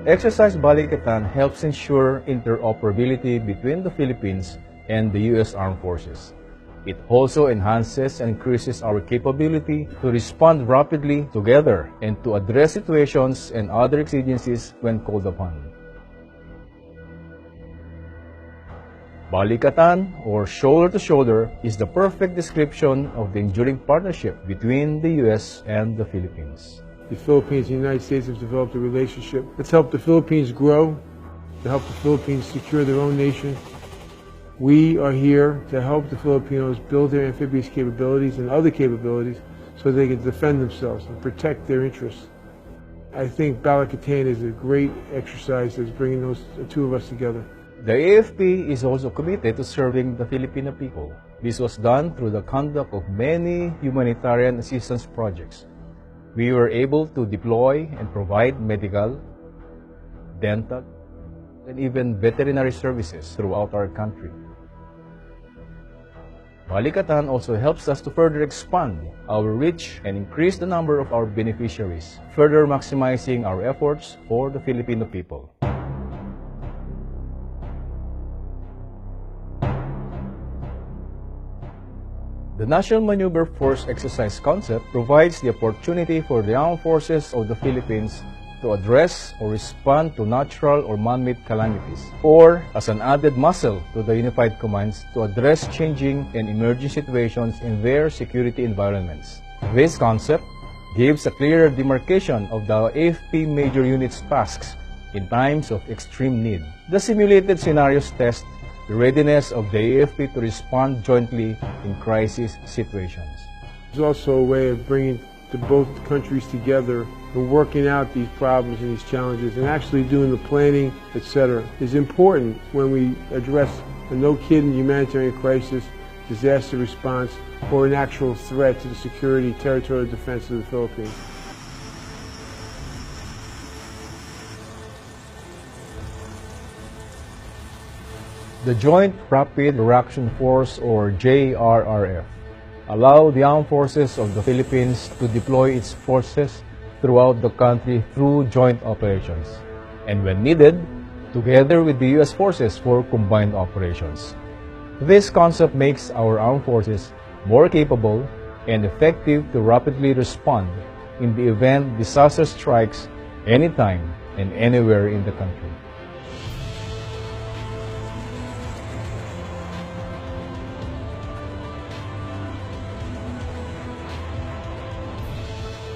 Exercise Balikatan helps ensure interoperability between the Philippines and the U.S. Armed Forces. It also enhances and increases our capability to respond rapidly together and to address situations and other exigencies when called upon. Balikatan, or shoulder to shoulder, is the perfect description of the enduring partnership between the U.S. and the Philippines. The Philippines and the United States have developed a relationship that's helped the Philippines grow, to help the Philippines secure their own nation. We are here to help the Filipinos build their amphibious capabilities and other capabilities so they can defend themselves and protect their interests. I think Balikatan is a great exercise that's bringing the two of us together. The AFP is also committed to serving the Filipino people. This was done through the conduct of many humanitarian assistance projects. We were able to deploy and provide medical, dental, and even veterinary services throughout our country. Balikatan also helps us to further expand our reach and increase the number of our beneficiaries, further maximizing our efforts for the Filipino people. The National Maneuver Force Exercise concept provides the opportunity for the armed forces of the Philippines to address or respond to natural or man-made calamities, or as an added muscle to the unified commands to address changing and emerging situations in their security environments. This concept gives a clearer demarcation of the AFP major unit's tasks in times of extreme need. The simulated scenarios test the readiness of the AFP to respond jointly in crisis situations. There's also a way of bringing both countries together and working out these problems and these challenges and actually doing the planning, etc. is important when we address a no-kidding humanitarian crisis, disaster response, or an actual threat to the security, territorial defense of the Philippines. The Joint Rapid Reaction Force, or JRRF, allow the armed forces of the Philippines to deploy its forces throughout the country through joint operations, and when needed, together with the U.S. forces for combined operations. This concept makes our armed forces more capable and effective to rapidly respond in the event disaster strikes anytime and anywhere in the country.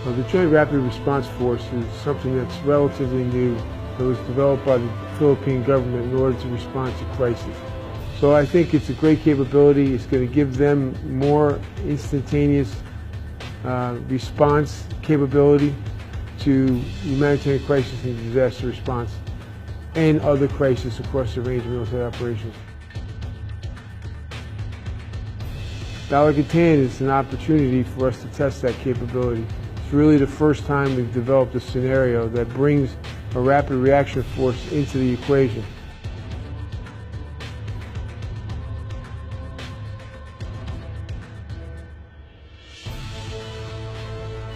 The Joint Rapid Response Force is something that's relatively new. It was developed by the Philippine government in order to respond to crisis. So I think it's a great capability. It's going to give them more instantaneous response capability to humanitarian crisis and disaster response and other crises across the range of military operations. Balikatan is an opportunity for us to test that capability. It's really the first time we've developed a scenario that brings a rapid reaction force into the equation.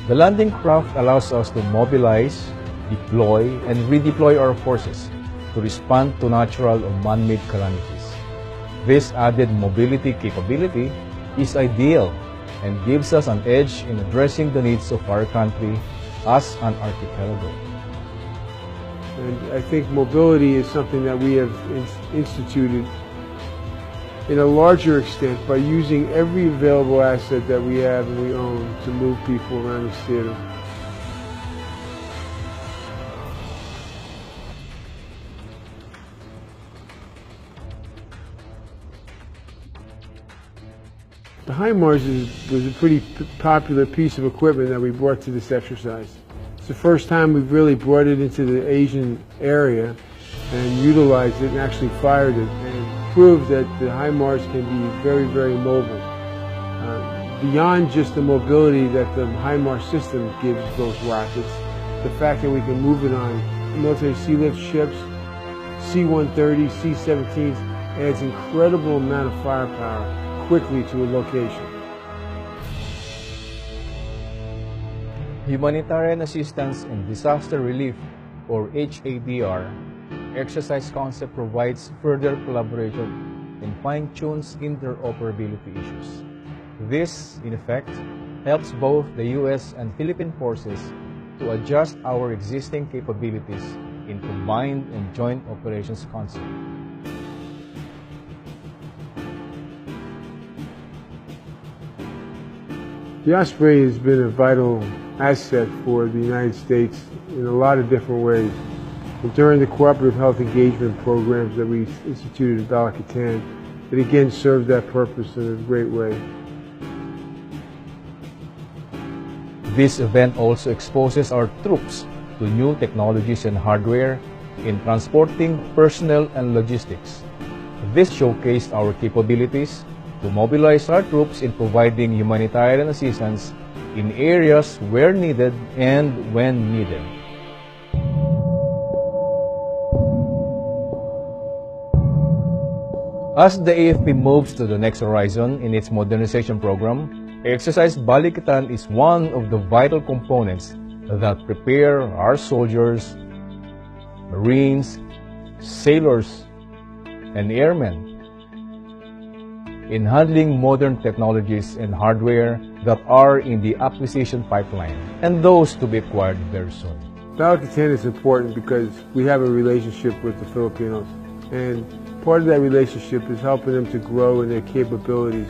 The landing craft allows us to mobilize, deploy, and redeploy our forces to respond to natural or man-made calamities. This added mobility capability is ideal and gives us an edge in addressing the needs of our country as an archipelago. And I think mobility is something that we have instituted in a larger extent by using every available asset that we have and we own to move people around this theater. The HIMARS was a pretty popular piece of equipment that we brought to this exercise. It's the first time we've really brought it into the Asian area and utilized it and actually fired it and proved that the HIMARS can be very, very mobile. Beyond just the mobility that the HIMARS system gives those rockets, the fact that we can move it on military sea lift ships, C-130s, C-17s, adds incredible amount of firepower quickly to a location. Humanitarian assistance and disaster relief or HADR, exercise concept provides further collaboration and fine-tunes interoperability issues. This, in effect, helps both the U.S. and Philippine forces to adjust our existing capabilities in combined and joint operations concept. The Osprey has been a vital asset for the United States in a lot of different ways. And during the cooperative health engagement programs that we instituted in Bala Ketan, it again served that purpose in a great way. This event also exposes our troops to new technologies and hardware in transporting personnel and logistics. This showcased our capabilities to mobilize our troops in providing humanitarian assistance in areas where needed and when needed. As the AFP moves to the next horizon in its modernization program, Exercise Bala Ketan is one of the vital components that prepare our soldiers, Marines, sailors, and airmen in handling modern technologies and hardware that are in the acquisition pipeline and those to be acquired very soon. Bala Ketan is important because we have a relationship with the Filipinos, and part of that relationship is helping them to grow in their capabilities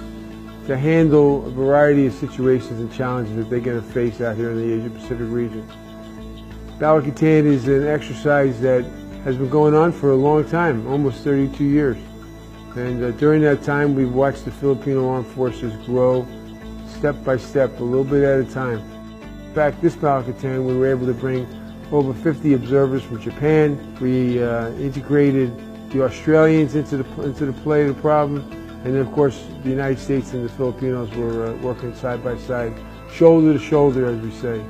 to handle a variety of situations and challenges that they're going to face out here in the Asia-Pacific region. Bala Ketan is an exercise that has been going on for a long time, almost 32 years. And during that time, we've watched the Filipino Armed Forces grow step by step, a little bit at a time. In fact, this Bala Ketan, we were able to bring over 50 observers from Japan. We integrated the Australians into the play of the problem. And then, of course, the United States and the Filipinos were working side by side, shoulder to shoulder, as we say.